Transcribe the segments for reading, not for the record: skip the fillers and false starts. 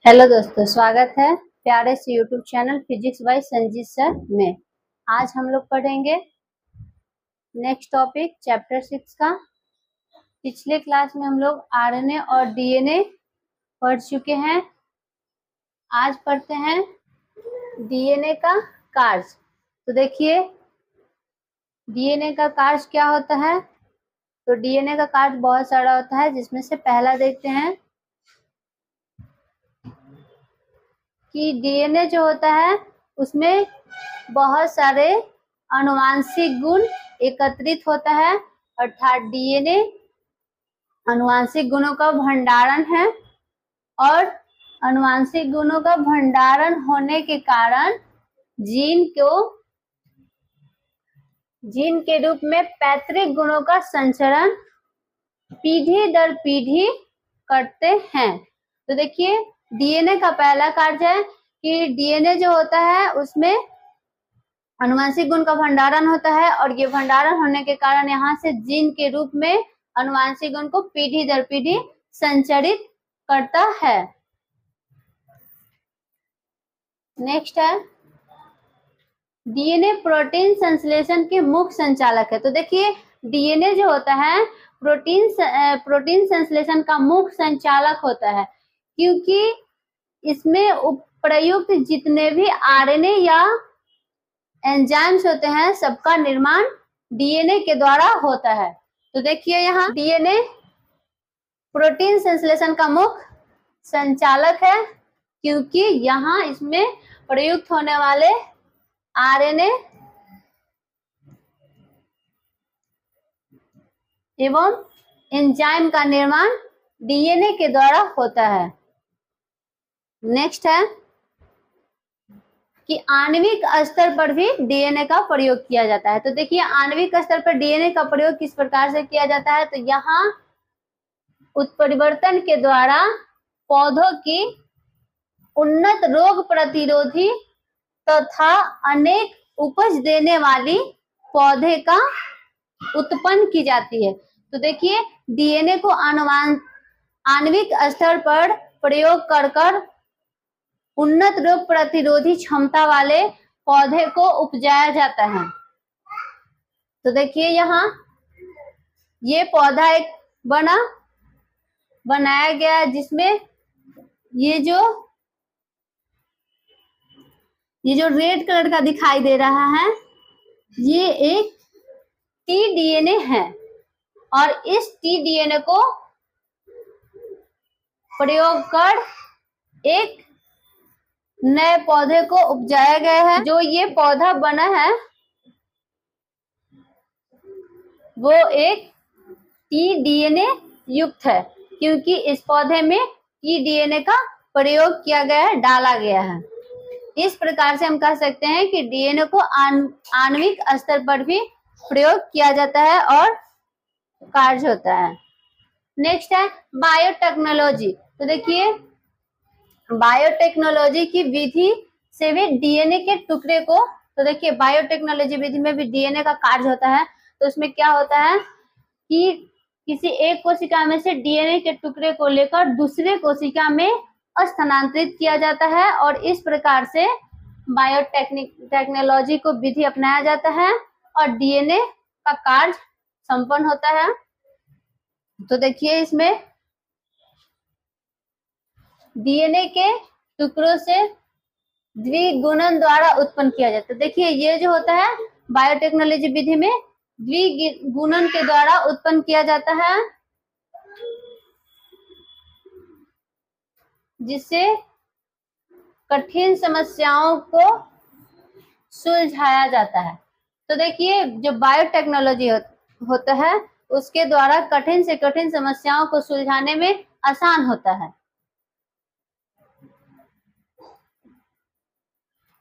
Hello दोस्तों, स्वागत है प्यारे से YouTube channel physics bye Sanjeet sir में। आज हम लोग पढ़ेंगे नेक्स्ट टॉपिक चैप्टर 6 का। पिछले क्लास में हम लोग आरएनए और डीएनए पढ़ चुके हैं। आज पढ़ते हैं डीएनए का कार्य। तो देखिए डीएनए का कार्य क्या होता है। तो डीएनए का कार्य बहुत सारा होता है, जिसमें से पहला देखते हैं कि डीएनए जो होता है उसमें बहुत सारे आनुवांशिक गुण एकत्रित होता है, अर्थात डीएनए आनुवांशिक गुणों का भंडारण है। और आनुवांशिक गुणों का भंडारण होने के कारण जीन के रूप में पैतृक गुणों का संचरण पीढ़ी दर पीढ़ी करते हैं। तो देखिए डीएनए का पहला कार्य है कि डीएनए जो होता है उसमें आनुवांशिक गुण का भंडारण होता है, और ये भंडारण होने के कारण यहाँ से जीन के रूप में आनुवांशिक गुण को पीढ़ी दर पीढ़ी संचरित करता है। नेक्स्ट है डीएनए प्रोटीन संश्लेषण के मुख्य संचालक है। तो देखिए डीएनए जो होता है प्रोटीन संश्लेषण का मुख्य संचालक होता है, क्योंकि इसमें प्रयुक्त जितने भी आरएनए या एंजाइम्स होते हैं सबका निर्माण डीएनए के द्वारा होता है। तो देखिए यहाँ डीएनए प्रोटीन संश्लेषण का मुख्य संचालक है, क्योंकि यहाँ इसमें प्रयुक्त होने वाले आरएनए एवं एंजाइम का निर्माण डीएनए के द्वारा होता है। नेक्स्ट है कि आणविक स्तर पर भी डीएनए का प्रयोग किया जाता है। तो देखिए आणविक स्तर पर डीएनए का प्रयोग किस प्रकार से किया जाता है। तो यहाँ उत्परिवर्तन के द्वारा पौधों की उन्नत रोग प्रतिरोधी तथा अनेक उपज देने वाली पौधे का उत्पन्न की जाती है। तो देखिए डीएनए को आणविक स्तर पर प्रयोग कर उन्नत रोग प्रतिरोधी क्षमता वाले पौधे को उपजाया जाता है। तो देखिए यहाँ ये पौधा एक बनाया गया है, जिसमें ये जो रेड कलर का दिखाई दे रहा है ये एक टीडीएनए है, और इस टीडीएनए को प्रयोग कर एक नए पौधे को उपजाया गया है। जो ये पौधा बना है वो एक टीडीएनए युक्त है, क्योंकि इस पौधे में टीडीएनए का प्रयोग किया गया है, डाला गया है। इस प्रकार से हम कह सकते हैं कि डीएनए को आणविक स्तर पर भी प्रयोग किया जाता है और कार्य होता है। नेक्स्ट है बायोटेक्नोलॉजी। तो देखिए बायोटेक्नोलॉजी की विधि से भी डीएनए के टुकड़े को, तो देखिए बायोटेक्नोलॉजी विधि में भी डीएनए का कार्य होता है। तो उसमें क्या होता है कि किसी एक कोशिका में से डीएनए के टुकड़े को लेकर दूसरे कोशिका में स्थानांतरित किया जाता है, और इस प्रकार से बायोटेक्नोलॉजी को विधि अपनाया जाता है और डीएनए का कार्य संपन्न होता है। तो देखिए इसमें डीएनए के टुकड़ों से द्विगुणन द्वारा उत्पन्न किया जाता है। देखिए ये जो होता है बायोटेक्नोलॉजी विधि में द्विगुणन के द्वारा उत्पन्न किया जाता है, जिससे कठिन समस्याओं को सुलझाया जाता है। तो देखिए जो बायोटेक्नोलॉजी होता है उसके द्वारा कठिन से कठिन समस्याओं को सुलझाने में आसान होता है।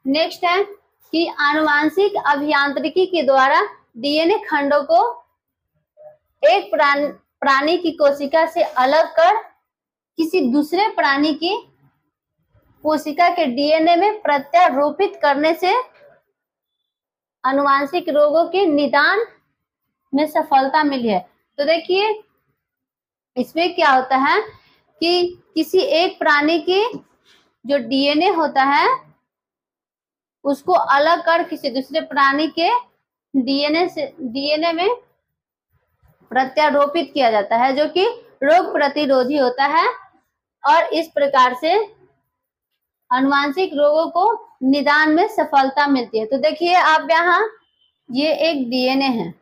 नेक्स्ट है कि आनुवांशिक अभियांत्रिकी के द्वारा डीएनए खंडों को एक प्राणी की कोशिका से अलग कर किसी दूसरे प्राणी की कोशिका के डीएनए में प्रत्यारोपित करने से आनुवांशिक रोगों के निदान में सफलता मिली है। तो देखिए इसमें क्या होता है कि किसी एक प्राणी की जो डीएनए होता है उसको अलग कर किसी दूसरे प्राणी के डीएनए में प्रत्यारोपित किया जाता है, जो कि रोग प्रतिरोधी होता है और इस प्रकार से आनुवांशिक रोगों को निदान में सफलता मिलती है। तो देखिए आप यहाँ, ये एक डीएनए है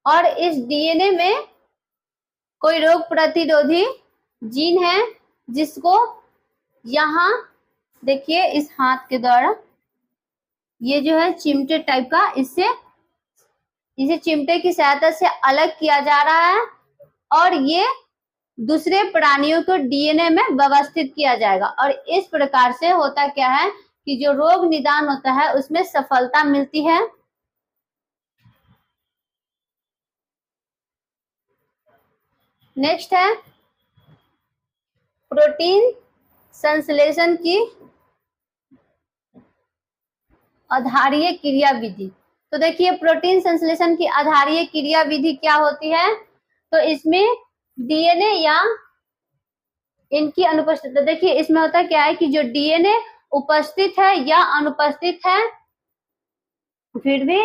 और इस डीएनए में कोई रोग प्रतिरोधी जीन है, जिसको यहाँ देखिए इस हाथ के द्वारा ये जो है चिमटे टाइप का, इसे चिमटे की सहायता से अलग किया जा रहा है और ये दूसरे प्राणियों को डीएनए में व्यवस्थित किया जाएगा और इस प्रकार से होता क्या है कि जो रोग निदान होता है उसमें सफलता मिलती है। नेक्स्ट है प्रोटीन संश्लेषण की आधारीय क्रिया विधि। तो देखिए प्रोटीन संश्लेषण की आधारीय क्रिया विधि क्या होती है, तो इसमें डीएनए या इनकी अनुपस्थिति, देखिए इसमें होता क्या है कि जो डीएनए उपस्थित है या अनुपस्थित है, फिर भी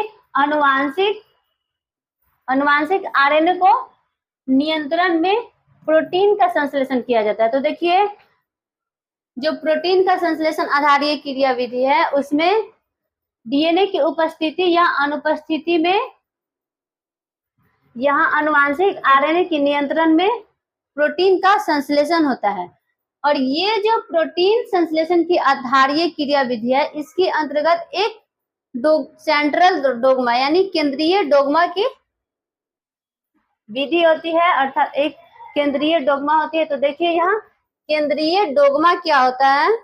अनुवांशिक आरएनए को नियंत्रण में प्रोटीन का संश्लेषण किया जाता है। तो देखिए जो प्रोटीन का संश्लेषण आधारीय क्रिया विधि है उसमें डीएनए की उपस्थिति या अनुपस्थिति में यहाँ अनुवांशिक आरएनए के नियंत्रण में प्रोटीन का संश्लेषण होता है। और ये जो प्रोटीन संश्लेषण की आधारीय क्रिया विधि है, इसके अंतर्गत एक सेंट्रल डोग्मा यानी केंद्रीय डोग्मा की विधि होती है, अर्थात एक केंद्रीय डोग्मा होती है। तो देखिए यहाँ केंद्रीय डोग्मा क्या होता है,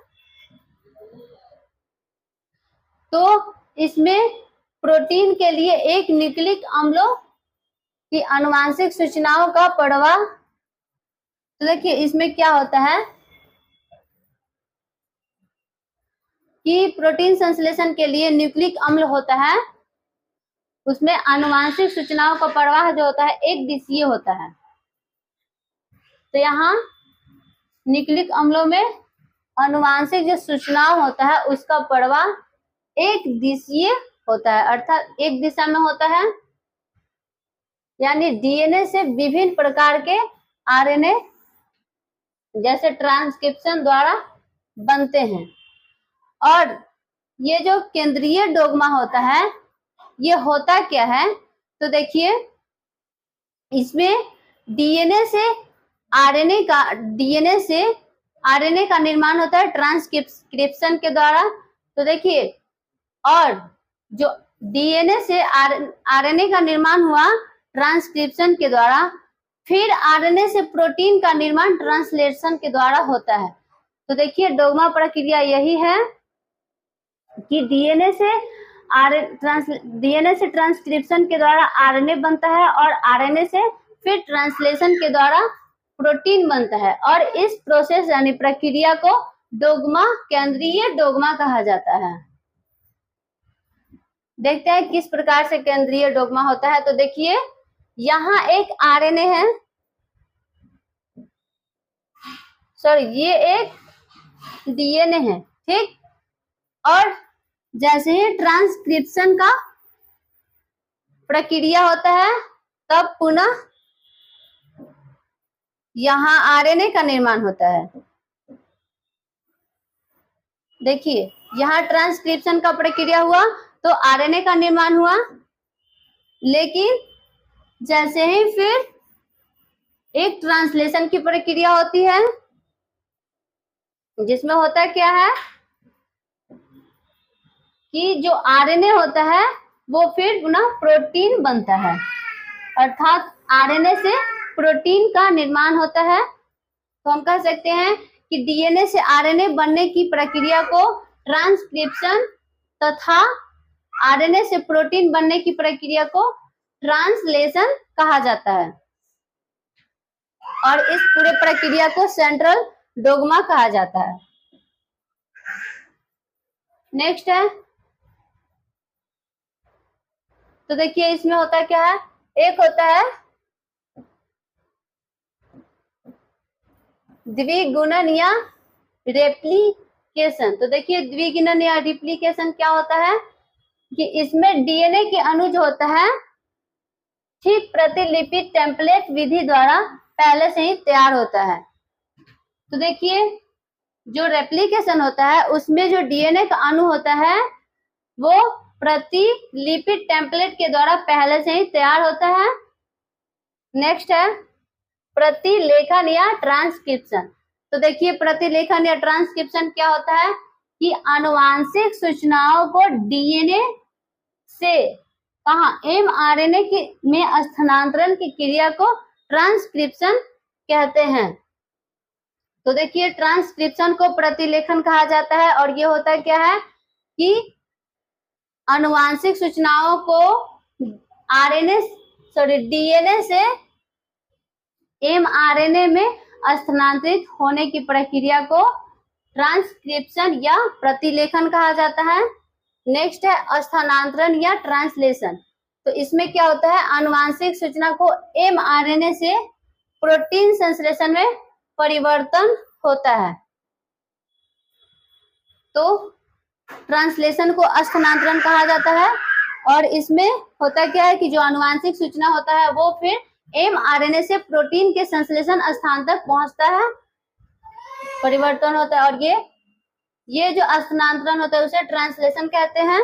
तो इसमें प्रोटीन के लिए एक न्यूक्लिक अम्लों की आनुवांशिक सूचनाओं का प्रवाह। तो देखिए इसमें क्या होता है कि प्रोटीन संश्लेषण के लिए न्यूक्लिक अम्ल होता है, उसमें आनुवांशिक सूचनाओं का प्रवाह जो होता है एक दिशीय होता है। तो यहाँ न्यूक्लिक अम्लों में आनुवांशिक जो सूचनाओं होता है उसका प्रवाह एक दिशीय होता है, अर्थात एक दिशा में होता है, यानी डीएनए से विभिन्न प्रकार के आरएनए जैसे ट्रांसक्रिप्शन द्वारा बनते हैं। और ये जो केंद्रीय डोग्मा होता है ये होता क्या है, तो देखिए इसमें डीएनए से आरएनए का निर्माण होता है ट्रांसक्रिप्शन के द्वारा। तो देखिए और जो डीएनए से आरएनए का निर्माण हुआ ट्रांसक्रिप्शन के द्वारा, फिर आरएनए से प्रोटीन का निर्माण ट्रांसलेशन के द्वारा होता है। तो देखिए डोग्मा प्रक्रिया यही है कि डीएनए से ट्रांसक्रिप्शन के द्वारा आरएनए बनता है और आरएनए से फिर ट्रांसलेशन के द्वारा प्रोटीन बनता है और इस प्रोसेस यानी प्रक्रिया को केंद्रीय डोग्मा कहा जाता है। देखते हैं किस प्रकार से केंद्रीय डोग्मा होता है। तो देखिए यहाँ एक आरएनए है, ये एक डीएनए है, ठीक। और जैसे ही ट्रांसक्रिप्शन का प्रक्रिया होता है तब पुनः यहाँ आरएनए का निर्माण होता है। देखिए यहाँ ट्रांसक्रिप्शन का प्रक्रिया हुआ तो आरएनए का निर्माण हुआ, लेकिन जैसे ही फिर एक ट्रांसलेशन की प्रक्रिया होती है जिसमें होता क्या है कि जो आरएनए होता है वो फिर पुनः प्रोटीन बनता है, अर्थात आरएनए से प्रोटीन का निर्माण होता है। तो हम कह सकते हैं कि डीएनए से आरएनए बनने की प्रक्रिया को ट्रांसक्रिप्शन तथा आरएनए से प्रोटीन बनने की प्रक्रिया को ट्रांसलेशन कहा जाता है और इस पूरे प्रक्रिया को सेंट्रल डोग्मा कहा जाता है। नेक्स्ट है, तो देखिए इसमें होता क्या है, एक होता है द्विगुणन या रेप्लिकेशन। तो देखिए द्विगिनन या रिप्लिकेशन क्या होता है कि इसमें डीएनए के अणु जो होता है ठीक प्रतिलिपि टेम्पलेट विधि द्वारा पहले से ही तैयार होता है। तो देखिए जो रेप्लिकेशन होता है उसमें जो डीएनए का अणु होता है वो प्रतिलिपि टेम्पलेट के द्वारा पहले से ही तैयार होता है। नेक्स्ट है प्रतिलेखन या ट्रांसक्रिप्शन। तो देखिए प्रतिलेखन या ट्रांसक्रिप्शन क्या होता है कि आनुवांशिक सूचनाओं को डीएनए से कहा एमआरएनए में स्थानांतरण की क्रिया को ट्रांसक्रिप्शन कहते हैं। तो देखिए ट्रांसक्रिप्शन को प्रतिलेखन कहा जाता है और ये होता क्या है कि आनुवांशिक सूचनाओं को डीएनए से एमआरएनए में स्थानांतरित होने की प्रक्रिया को ट्रांसक्रिप्शन या प्रतिलेखन कहा जाता है। नेक्स्ट है स्थानांतरण या ट्रांसलेशन। तो इसमें क्या होता है आनुवांशिक सूचना को एमआरएनए से प्रोटीन संश्लेषण में परिवर्तन होता है। तो ट्रांसलेशन को स्थानांतरण कहा जाता है और इसमें होता क्या है कि जो आनुवांशिक सूचना होता है वो फिर एमआरएनए से प्रोटीन के संश्लेषण स्थान तक पहुंचता है, परिवर्तन होता है और ये जो स्थानांतरण होता है उसे ट्रांसलेशन कहते हैं।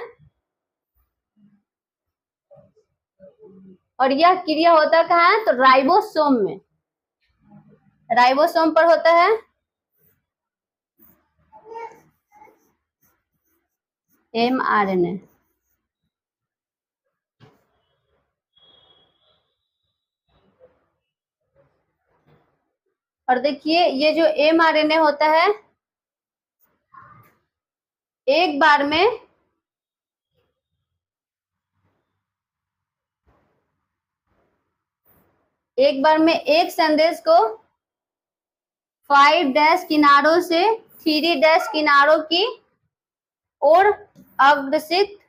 और यह क्रिया होता कहाँ है तो राइबोसोम में, राइबोसोम पर होता है। एमआरएनए और देखिए ये जो एमआरएनए होता है एक बार में एक संदेश को 5' किनारों से 3' किनारों की ओर अग्रसित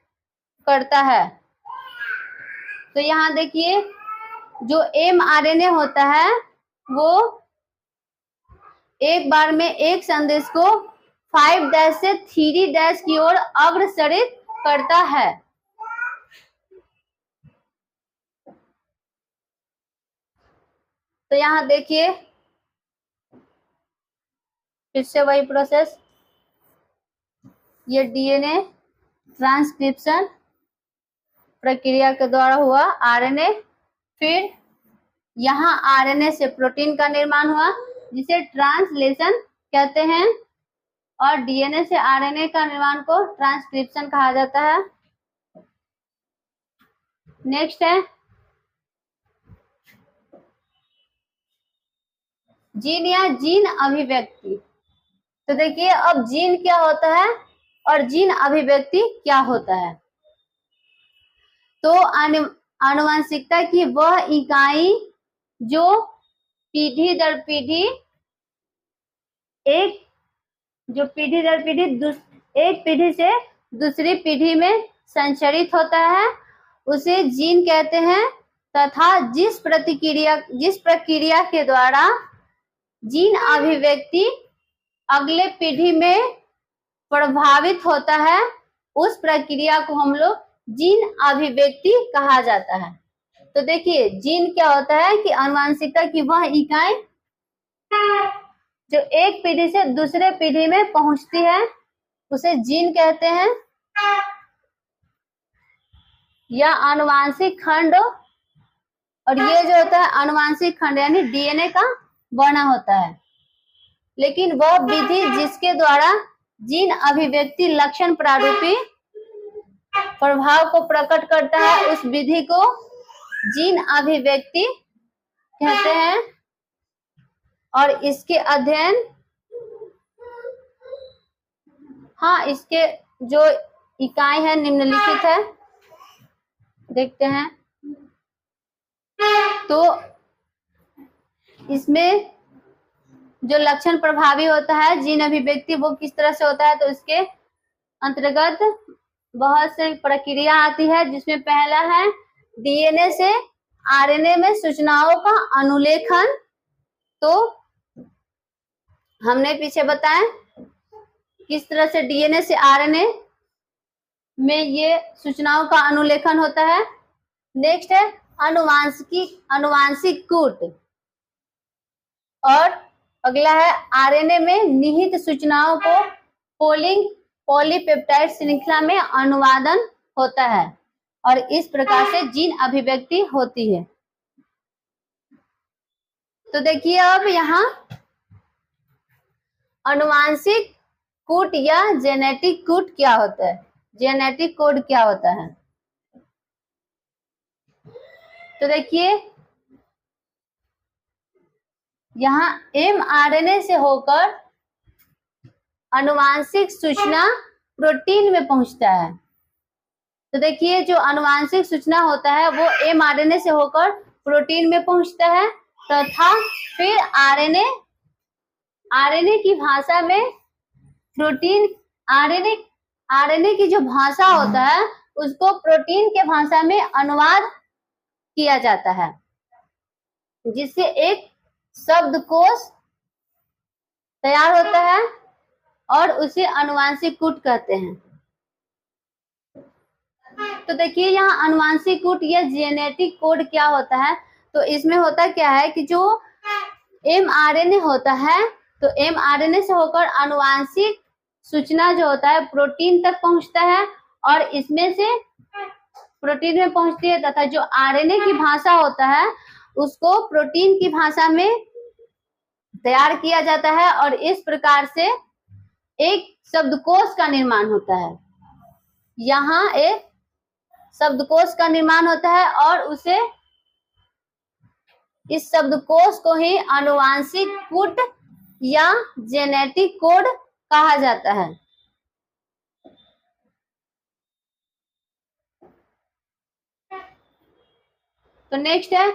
करता है। तो यहाँ देखिए जो एमआरएनए होता है वो एक बार में एक संदेश को 5' से 3' की ओर अग्रसरित करता है। तो यहाँ देखिए फिर से वही प्रोसेस, ये डीएनए ट्रांसक्रिप्शन प्रक्रिया के द्वारा हुआ आरएनए, फिर यहाँ आरएनए से प्रोटीन का निर्माण हुआ जिसे ट्रांसलेशन कहते हैं और डीएनए से आरएनए का निर्माण को ट्रांसक्रिप्शन कहा जाता है। नेक्स्ट है जीन या जीन अभिव्यक्ति। तो देखिए अब जीन क्या होता है और जीन अभिव्यक्ति क्या होता है। तो आनुवंशिकता की वह इकाई जो पीढ़ी दर पीढ़ी एक पीढ़ी से दूसरी पीढ़ी में संचरित होता है उसे जीन कहते हैं तथा जिस प्रक्रिया के द्वारा जीन अभिव्यक्ति अगले पीढ़ी में प्रभावित होता है उस प्रक्रिया को हम लोग जीन अभिव्यक्ति कहा जाता है। तो देखिए जीन क्या होता है कि आनुवंशिकता की वह इकाई जो एक पीढ़ी से दूसरे पीढ़ी में पहुंचती है उसे जीन कहते हैं। या आनुवंशिक खंड, और ये जो होता है आनुवंशिक खंड यानी डीएनए का बना होता है, लेकिन वह विधि जिसके द्वारा जीन अभिव्यक्ति लक्षण प्रारूपी प्रभाव को प्रकट करता है उस विधि को जीन अभिव्यक्ति कहते हैं। और इसके अध्ययन, इसके जो इकाई है निम्नलिखित है, देखते हैं। तो इसमें जो लक्षण प्रभावी होता है जीन अभिव्यक्ति वो किस तरह से होता है, तो इसके अंतर्गत बहुत से प्रक्रिया आती है जिसमें पहला है डीएनए से आरएनए में सूचनाओं का अनुलेखन। तो हमने पीछे बताया किस तरह से डीएनए से आरएनए में ये सूचनाओं का अनुलेखन होता है। नेक्स्ट है अनुवांशिक कूट, और अगला है आरएनए में निहित सूचनाओं को पोलिंग पॉलीपेप्टाइड श्रृंखला में अनुवादन होता है और इस प्रकार से जीन अभिव्यक्ति होती है। तो देखिए अब यहाँ अनुवांशिक कूट या जेनेटिक कूट क्या होता है, जेनेटिक कोड क्या होता है। तो देखिए यहाँ एमआरएनए से होकर अनुवांशिक सूचना प्रोटीन में पहुंचता है। तो देखिए जो अनुवांशिक सूचना होता है वो एमआरएनए से होकर प्रोटीन में पहुंचता है तथा फिर आरएनए की भाषा में प्रोटीन आरएनए की जो भाषा होता है उसको प्रोटीन के भाषा में अनुवाद किया जाता है, जिससे एक शब्दकोश तैयार होता है और उसे अनुवांशिक कूट कहते हैं। तो देखिए यहाँ अनुवांशिक कूट या जेनेटिक कोड क्या होता है। तो इसमें होता क्या है कि जो एमआरएनए होता है तो एमआरएनए से होकर अनुवांशिक सूचना जो होता है प्रोटीन तक पहुंचता है और इसमें से प्रोटीन में पहुंचती है तथा जो आरएनए की भाषा होता है उसको प्रोटीन की भाषा में तैयार किया जाता है और इस प्रकार से एक शब्दकोश का निर्माण होता है। यहाँ एक शब्दकोश का निर्माण होता है और उसे इस शब्दकोश को ही अनुवांशिक कूट या जेनेटिक कोड कहा जाता है। तो नेक्स्ट है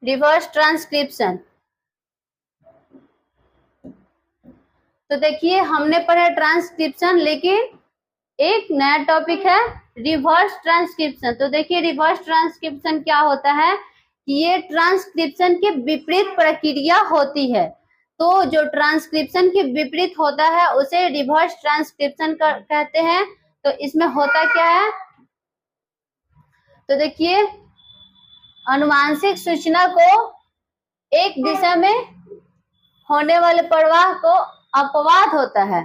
रिवर्स ट्रांसक्रिप्शन। तो देखिए हमने पढ़ा ट्रांसक्रिप्शन, लेकिन एक नया टॉपिक है रिवर्स ट्रांसक्रिप्शन। तो देखिए रिवर्स ट्रांसक्रिप्शन क्या होता है कि ये ट्रांसक्रिप्शन के विपरीत प्रक्रिया होती है। तो जो ट्रांसक्रिप्शन के विपरीत होता है उसे रिवर्स ट्रांसक्रिप्शन कहते हैं। तो इसमें होता क्या है, तो देखिए अनुवांशिक सूचना को एक दिशा में होने वाले प्रवाह को अपवाद होता है,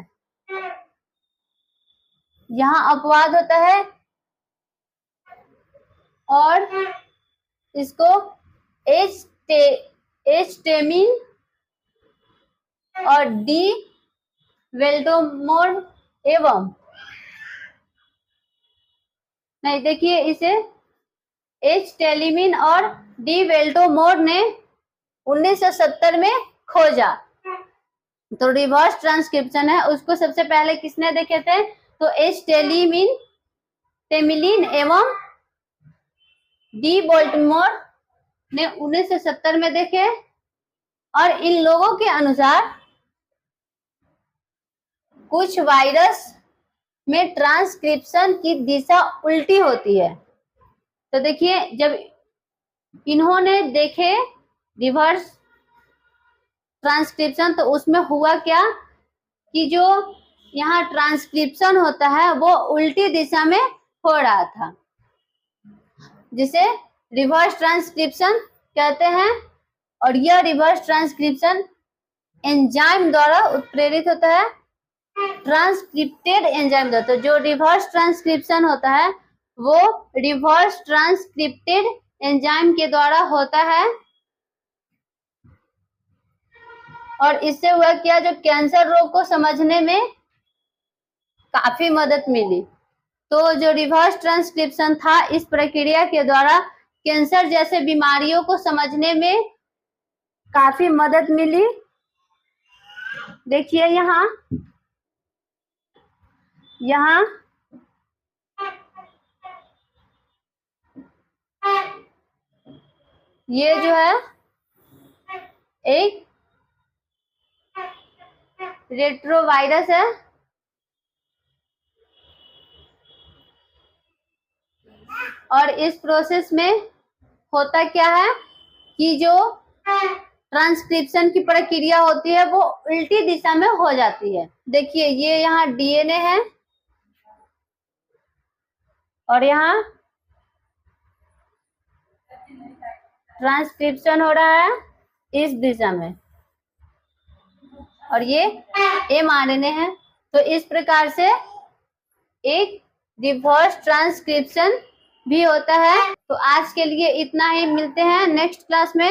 यहाँ अपवाद होता है और इसको एच टेमिन और डी वेल्टोमोर एवं नहीं, देखिए इसे एच टेलिमिन और डी वेल्टोमोर ने 1970 में खोजा। तो रिवर्स ट्रांसक्रिप्शन है उसको सबसे पहले किसने देखे थे, तो एच टेमिलिन एवं डी वेल्टोमोर ने 1970 में देखे। और इन लोगों के अनुसार कुछ वायरस में ट्रांसक्रिप्शन की दिशा उल्टी होती है। तो देखिए जब इन्होंने देखे रिवर्स ट्रांसक्रिप्शन तो उसमें हुआ क्या कि जो यहाँ ट्रांसक्रिप्शन होता है वो उल्टी दिशा में हो रहा था, जिसे रिवर्स ट्रांसक्रिप्शन कहते हैं। और यह रिवर्स ट्रांसक्रिप्शन एंजाइम द्वारा उत्प्रेरित होता है, ट्रांसक्रिप्टेड एंजाइम द्वारा। तो जो रिवर्स ट्रांसक्रिप्शन होता है वो रिवर्स ट्रांसक्रिप्टेड एंजाइम के द्वारा होता है। और इससे हुआ क्या, जो कैंसर रोग को समझने में काफी मदद मिली। तो जो रिवर्स ट्रांसक्रिप्शन था इस प्रक्रिया के द्वारा कैंसर जैसे बीमारियों को समझने में काफी मदद मिली। देखिए यहाँ ये जो है एक रेट्रोवायरस है और इस प्रोसेस में होता क्या है कि जो ट्रांसक्रिप्शन की प्रक्रिया होती है वो उल्टी दिशा में हो जाती है। देखिए ये यहाँ डीएनए है और यहाँ ट्रांसक्रिप्शन हो रहा है इस दिशा में, और ये mRNA है। तो इस प्रकार से एक रिवर्स ट्रांसक्रिप्शन भी होता है। तो आज के लिए इतना ही, मिलते हैं नेक्स्ट क्लास में।